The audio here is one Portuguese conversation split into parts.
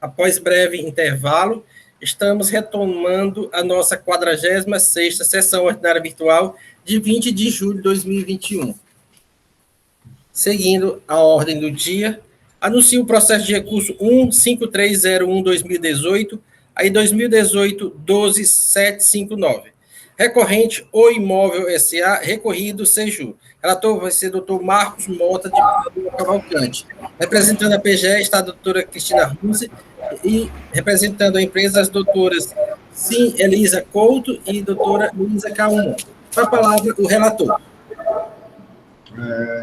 Após breve intervalo, estamos retomando a nossa 46ª sessão ordinária virtual de 20 de julho de 2021. Seguindo a ordem do dia, anuncio o processo de recurso 15301-2018 a 2018-12759. Recorrente, O Imóvel S.A., recorrido, Seju. Relator vai ser o doutor Marcos Mota de Cavalcante. Representando a PGE está a doutora Cristina Runze e representando a empresa as doutoras Sim Elisa Couto e doutora Luísa Caum. Com a palavra, o relator.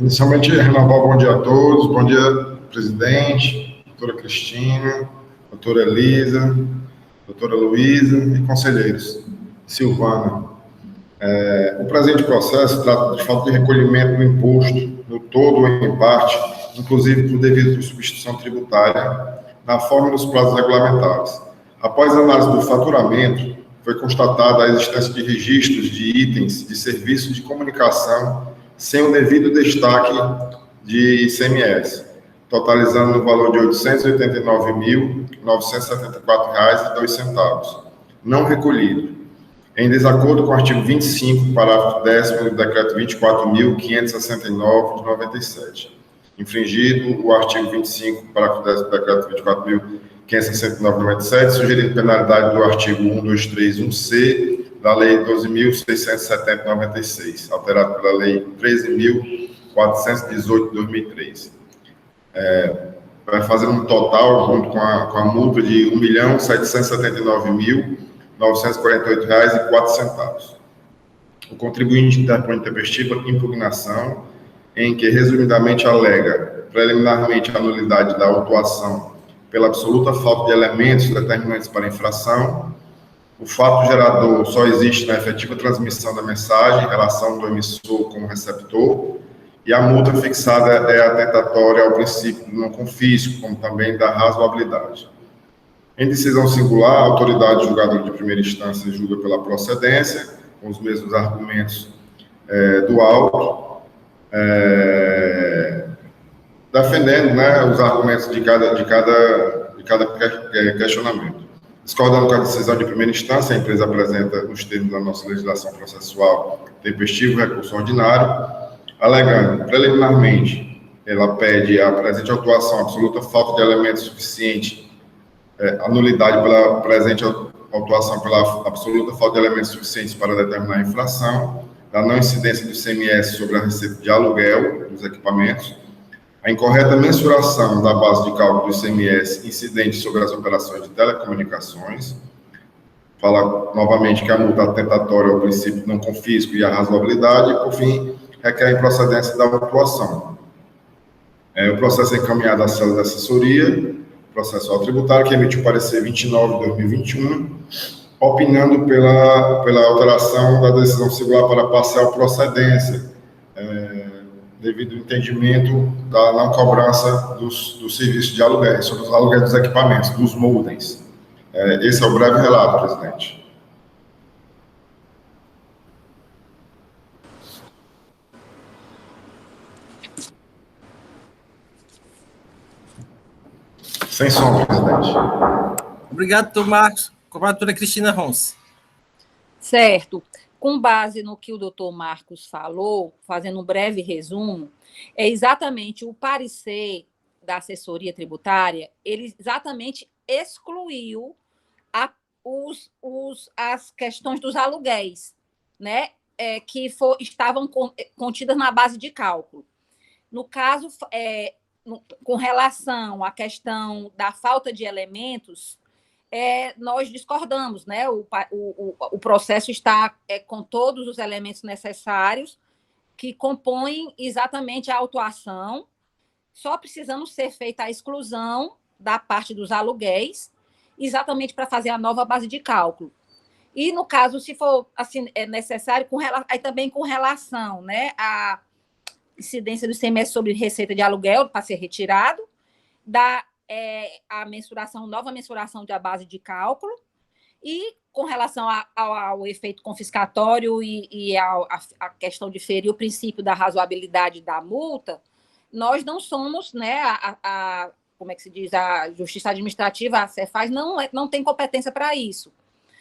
Inicialmente, renovar o bom dia a todos. Bom dia, presidente, doutora Cristina, doutora Elisa, doutora Luísa e conselheiros. Silvana. O presente processo trata de falta de recolhimento do imposto, no todo ou em parte, inclusive por devido por substituição tributária, na forma dos prazos regulamentares. Após a análise do faturamento, foi constatada a existência de registros de itens de serviços de comunicação sem o devido destaque de ICMS, totalizando no valor de R$ 889.974,02, não recolhido, em desacordo com o artigo 25, parágrafo 10º do decreto 24.569, de 97. Infringido o artigo 25, parágrafo 10 do decreto 24.569, de 97, sugerindo penalidade do artigo 123.1c da Lei 12.670, de 96, alterado pela Lei 13.418, de 2003. Vai fazer um total, junto com a multa, de R$ 1.779.948,04. O contribuinte interpõe intempestiva impugnação, em que, resumidamente, alega preliminarmente a nulidade da autuação pela absoluta falta de elementos determinantes para a infração. O fato gerador só existe na efetiva transmissão da mensagem em relação do emissor com o receptor, e a multa fixada é atentatória ao princípio do não confisco, como também da razoabilidade. Em decisão singular, a autoridade julgadora de primeira instância julga pela procedência, com os mesmos argumentos do auto, defendendo, né, os argumentos de cada questionamento. Discordando com a decisão de primeira instância, a empresa apresenta, nos termos da nossa legislação processual, tempestivo recurso ordinário, alegando, preliminarmente, ela pede a presente autuação absoluta falta de elementos suficientes, a nulidade pela presente autuação pela absoluta falta de elementos suficientes para determinar a infração, da não incidência do ICMS sobre a receita de aluguel dos equipamentos, a incorreta mensuração da base de cálculo do ICMS incidente sobre as operações de telecomunicações. Fala novamente que a multa atentatória ao princípio do não confisco e a razoabilidade, e, por fim, requer a improcedência da autuação. O processo é encaminhado à célula de assessoria processual tributário, que emitiu o parecer 29 de 2021, opinando pela alteração da decisão singular para parcial procedência, devido ao entendimento da não cobrança dos serviços de aluguel, sobre os aluguéis dos equipamentos, dos modems. Esse é o breve relato, presidente. Sem som, presidente. Obrigado, doutor Marcos. Com a doutora Cristina Runze. Certo. Com base no que o doutor Marcos falou, fazendo um breve resumo, é exatamente o parecer da assessoria tributária, ele exatamente excluiu as questões dos aluguéis, né, que estavam contidas na base de cálculo. No caso, com relação à questão da falta de elementos, nós discordamos, né? O processo está com todos os elementos necessários que compõem exatamente a autuação, só precisando ser feita a exclusão da parte dos aluguéis, exatamente para fazer a nova base de cálculo. E, no caso, se for assim, necessário, aí também com relação, né, à incidência do ICMS sobre receita de aluguel para ser retirado, a mensuração, nova mensuração da base de cálculo, e com relação ao efeito confiscatório e a questão de ferir o princípio da razoabilidade da multa, nós não somos, né, como é que se diz, a Justiça Administrativa, a Cefaz, não tem competência para isso.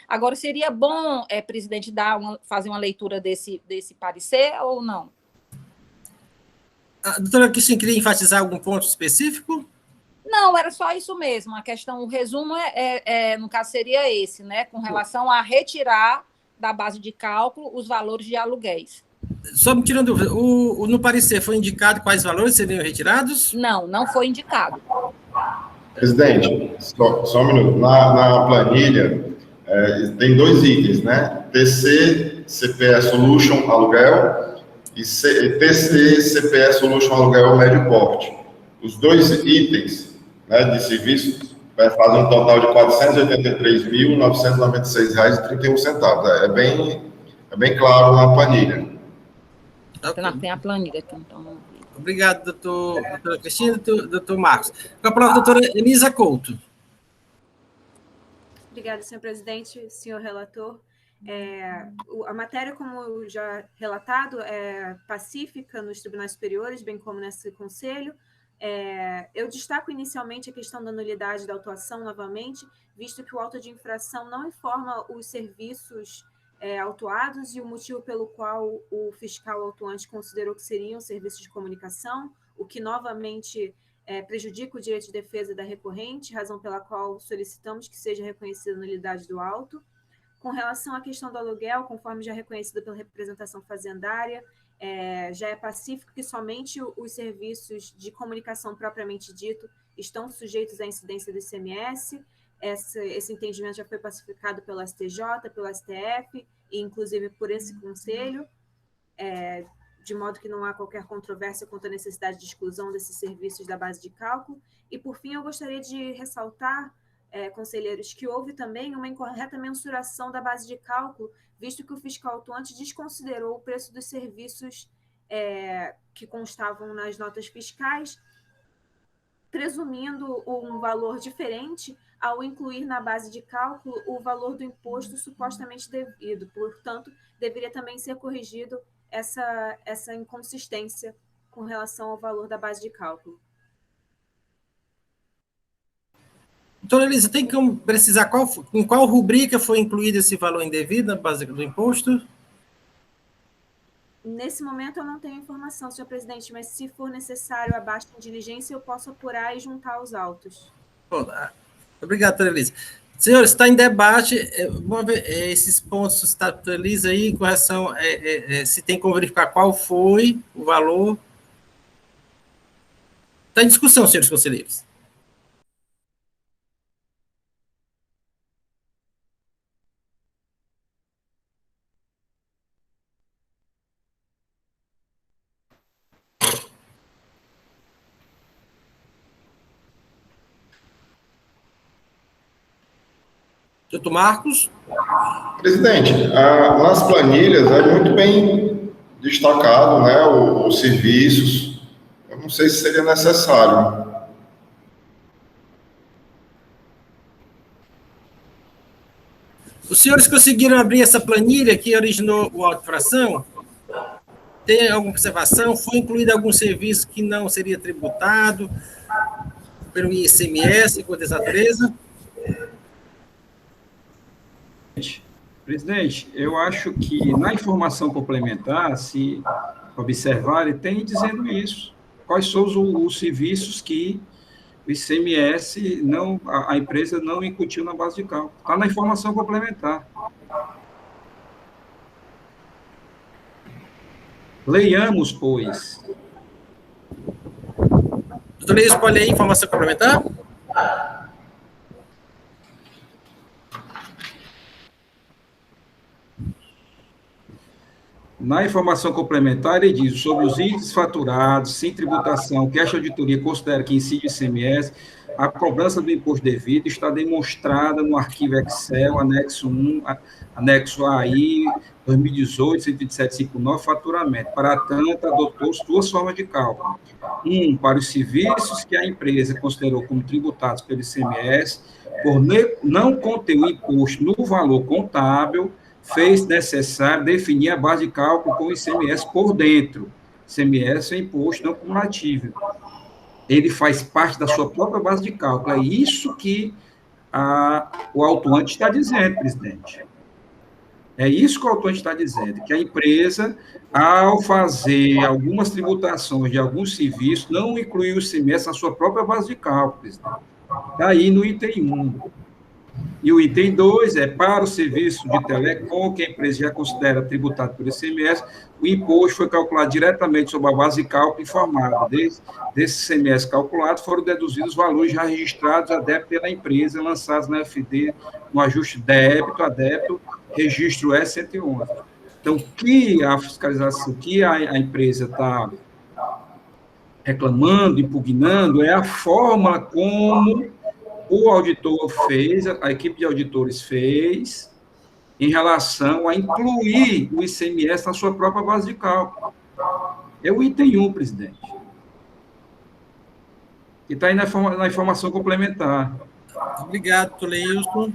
Agora, seria bom, presidente, fazer uma leitura desse parecer ou não? A doutora Cristina queria enfatizar algum ponto específico? Não, era só isso mesmo. A questão, o resumo, no caso, seria esse, né? Com relação a retirar da base de cálculo os valores de aluguéis. Só me tirando dúvida, no parecer foi indicado quais valores seriam retirados? Não foi indicado. Presidente, só um minuto. Na planilha, tem 2 itens, né? TC CPE Solution Aluguel e TC CPE Solution Aluguel Médio Porte. Os 2 itens, né, de serviço fazem um total de R$ 483.996,31. É bem claro na planilha. Tem a planilha aqui, então. Obrigado, doutora Cristina, doutor Marcos. Com a palavra, doutora Elisa Couto. Obrigada, senhor presidente, senhor relator. A matéria, como já relatado, é pacífica nos tribunais superiores, bem como nesse conselho. Eu destaco inicialmente a questão da nulidade da autuação, novamente, visto que o auto de infração não informa os serviços autuados e o motivo pelo qual o fiscal autuante considerou que seriam serviços de comunicação, o que, novamente, prejudica o direito de defesa da recorrente, razão pela qual solicitamos que seja reconhecida a nulidade do auto. Com relação à questão do aluguel, conforme já reconhecida pela representação fazendária, já é pacífico que somente os serviços de comunicação propriamente dito estão sujeitos à incidência do ICMS. Esse entendimento já foi pacificado pelo STJ, pelo STF e, inclusive, por esse conselho, de modo que não há qualquer controvérsia quanto à necessidade de exclusão desses serviços da base de cálculo. E, por fim, eu gostaria de ressaltar, conselheiros, que houve também uma incorreta mensuração da base de cálculo, visto que o fiscal autuante desconsiderou o preço dos serviços que constavam nas notas fiscais, presumindo um valor diferente ao incluir na base de cálculo o valor do imposto supostamente devido. Portanto, deveria também ser corrigido essa inconsistência com relação ao valor da base de cálculo. Doutora Elisa, tem como precisar em qual rubrica foi incluído esse valor indevido na base do imposto? Nesse momento, eu não tenho informação, senhor presidente, mas se for necessário abaixo de diligência, eu posso apurar e juntar os autos. Obrigado, doutora Elisa. Senhores, está em debate, vamos ver esses pontos, doutora Elisa, aí, com relação, se tem como verificar qual foi o valor. Está em discussão, senhores conselheiros. Doutor Marcos? Presidente, nas planilhas é muito bem destacado, né, os serviços. Eu não sei se seria necessário. Os senhores conseguiram abrir essa planilha que originou o auto de infração? Tem alguma observação? Foi incluído algum serviço que não seria tributado pelo ICMS, com essa natureza? Presidente, eu acho que na informação complementar, se observarem, tem dizendo isso. Quais são os serviços que o ICMS, a empresa não incutiu na base de cálculo. Está na informação complementar. Leiamos, pois. Doutor Leis, pode ler a informação complementar? Na informação complementar, ele diz sobre os itens faturados, sem tributação, que esta auditoria considera que incide o ICMS, a cobrança do imposto devido está demonstrada no arquivo Excel, anexo 1, anexo AI, 2018-12759, faturamento. Para tanto, adotou-se 2 formas de cálculo. Para os serviços que a empresa considerou como tributados pelo ICMS, por não conter o imposto no valor contábil, fez necessário definir a base de cálculo com o ICMS por dentro. ICMS é imposto não cumulativo. ele faz parte da sua própria base de cálculo. É isso que o autuante está dizendo, presidente. É isso que o autuante está dizendo, que a empresa, ao fazer algumas tributações de alguns serviços, não incluiu o ICMS na sua própria base de cálculo, presidente. Está aí no item 1. E o item 2 é para o serviço de telecom, que a empresa já considera tributado por ICMS, o imposto foi calculado diretamente sobre a base de cálculo informada. Desse ICMS calculado, foram deduzidos os valores já registrados a débito pela empresa, lançados na FD, no ajuste débito a débito, registro E111. Então, que a fiscalização, que a empresa está reclamando, impugnando, é a forma como o auditor fez, a equipe de auditores fez, em relação a incluir o ICMS na sua própria base de cálculo. É o item 1, presidente. Que está aí na informação complementar. Obrigado, doutor Leilson.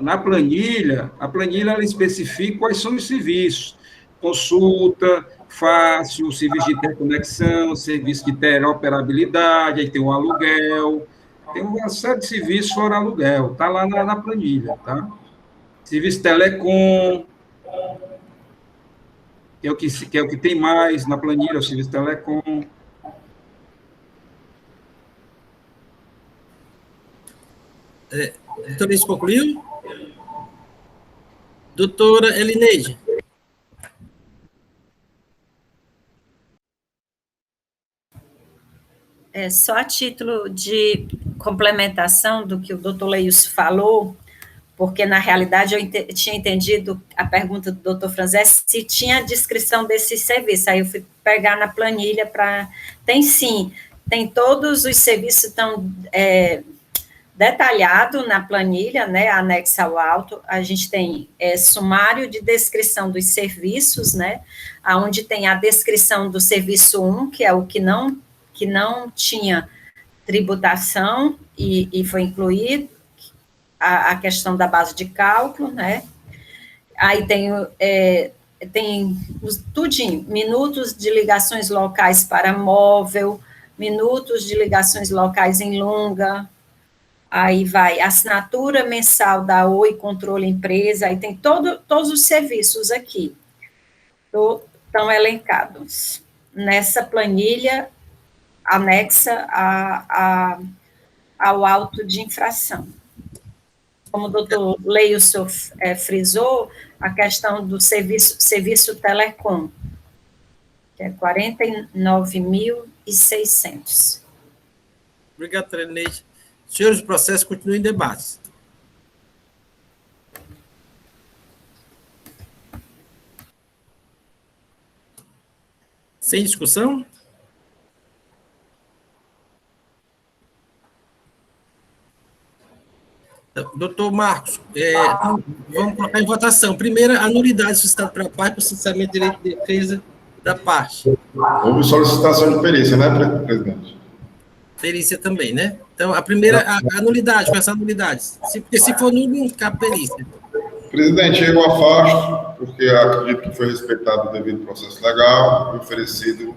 Na planilha, a planilha ela especifica quais são os serviços. Consulta, fácil, serviço de interconexão, serviço de interoperabilidade, aí tem o aluguel, tem uma série de serviços fora aluguel, está lá na planilha, tá? Serviço telecom, que é o que tem mais na planilha, o serviço telecom. Doutor Luiz concluiu? Doutora Elineide. Só a título de complementação do que o doutor Leilson falou, porque, na realidade, eu tinha entendido a pergunta do doutor Franzés se tinha a descrição desse serviço, aí eu fui pegar na planilha para... Tem sim, tem todos os serviços estão detalhados na planilha, né, anexa ao auto, a gente tem sumário de descrição dos serviços, né, onde tem a descrição do serviço 1, que é o que não tinha tributação e foi incluído a questão da base de cálculo, né? Aí tem tudinho, minutos de ligações locais para móvel, minutos de ligações locais em longa, aí vai assinatura mensal da Oi Controle Empresa, aí tem todos os serviços aqui, estão elencados nessa planilha anexa ao auto de infração. Como o doutor Leilson frisou, a questão do serviço telecom, que é 49.600. Obrigado, doutora Elineide. Senhores, o processo continua em debate. Sem discussão? Doutor Marcos, vamos colocar em votação. Primeiro, a nulidade suscitada pela parte, processamento de direito de defesa da parte. Houve solicitação de perícia, né, presidente? Perícia também, né? Então, a primeira, a nulidade, com essa nulidade. Porque se for nulo, não cabe perícia. Presidente, eu afasto, porque acredito que foi respeitado o devido processo legal, oferecido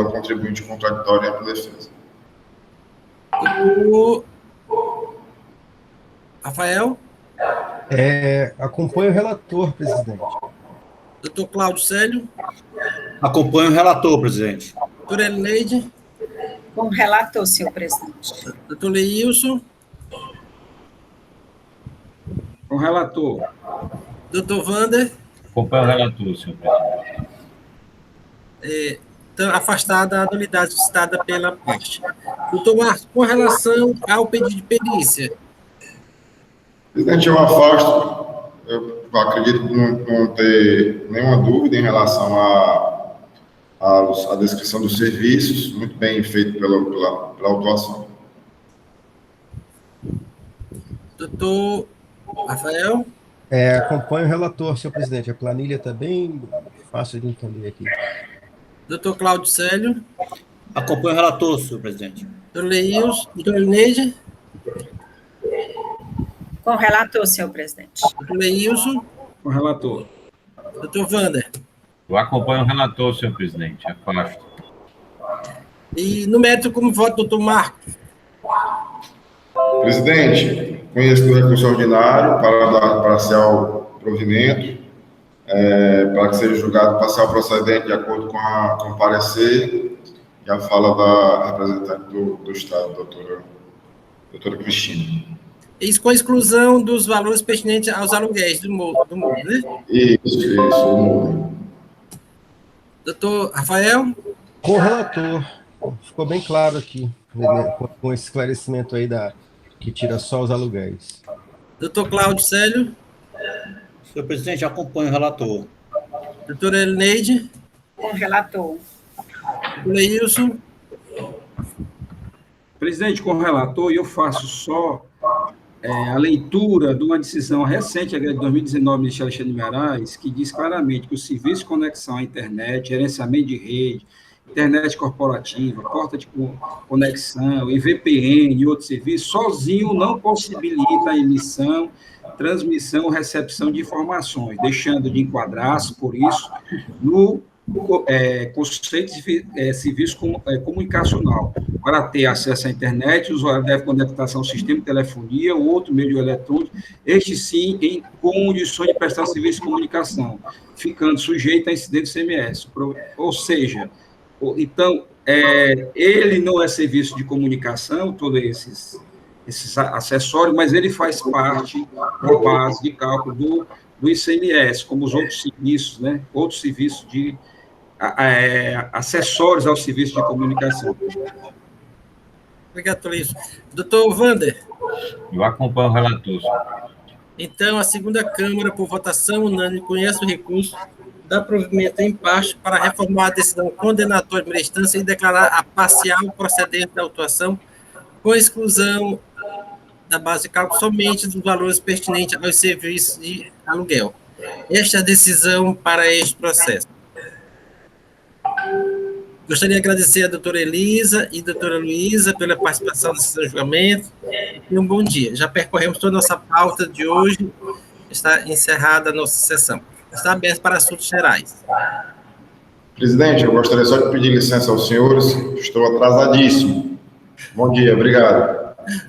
ao contribuinte contraditório e à defesa. Rafael? Acompanho o relator, presidente. Doutor Cláudio Célio? Acompanho o relator, presidente. Doutora Elineide? Com o relator, senhor presidente. Doutor Leilson? Com o relator. Doutor Wander? Acompanho o relator, senhor presidente. Então, afastada a nulidade suscitada pela parte. Doutor Marcos, com relação ao pedido de perícia. Presidente, eu afasto. Eu acredito não ter nenhuma dúvida em relação à descrição dos serviços, muito bem feito pela autuação. Doutor Rafael? Acompanho o relator, senhor presidente. A planilha está bem fácil de entender aqui. Doutor Cláudio Célio? Acompanho o relator, senhor presidente. Doutor Leilson? Doutor Elineide? Com o relator, senhor presidente. Doutor Leilson? Com o relator. Doutor Wander? Eu acompanho o relator, senhor presidente. Afasto. E no mérito, como voto, doutor Marcos? Presidente, conheço do recurso ordinário para dar parcial provimento, para que seja julgado parcial procedente de acordo com o parecer e a fala da representante do Estado, doutora Cristina. Isso com a exclusão dos valores pertinentes aos aluguéis do mundo, né? Isso, o mundo. Doutor Rafael? Com o relator, ficou bem claro aqui, né, com esse esclarecimento aí que tira só os aluguéis. Doutor Cláudio Célio? Senhor presidente, acompanho o relator. Doutora Elineide? Com o relator. Doutor Leilson? Presidente, com o relator, eu faço só a leitura de uma decisão recente, de 2019, do ministro Alexandre de Moraes, que diz claramente que o serviço de conexão à internet, gerenciamento de rede, internet corporativa, porta de conexão, e VPN e outros serviços, sozinho não possibilita a emissão, transmissão ou recepção de informações, deixando de enquadrar-se, por isso, no conceito de serviço comunicacional. Para ter acesso à internet, o usuário deve conectar-se ao sistema de telefonia ou outro meio eletrônico, este sim em condições de prestar serviço de comunicação, ficando sujeito a incidente do CMS. Ou seja, então, ele não é serviço de comunicação, todos esses acessórios, mas ele faz parte da base de cálculo do ICMS, como os outros serviços, né? Outros serviços de acessórios ao serviço de comunicação. Obrigado por isso. Doutor Wander? Eu acompanho o relator, senhor. Então, a segunda Câmara, por votação unânime, conhece o recurso, dá provimento em parte para reformar a decisão condenatória de primeira instância e declarar a parcial procedente da autuação, com exclusão da base de cálculo somente dos valores pertinentes aos serviços de aluguel. Esta é a decisão para este processo. Gostaria de agradecer a doutora Elisa e a doutora Luísa pela participação nesse julgamento e um bom dia. Já percorremos toda a nossa pauta de hoje, está encerrada a nossa sessão. Está aberto para assuntos gerais. Presidente, eu gostaria só de pedir licença aos senhores, estou atrasadíssimo. Bom dia, obrigado.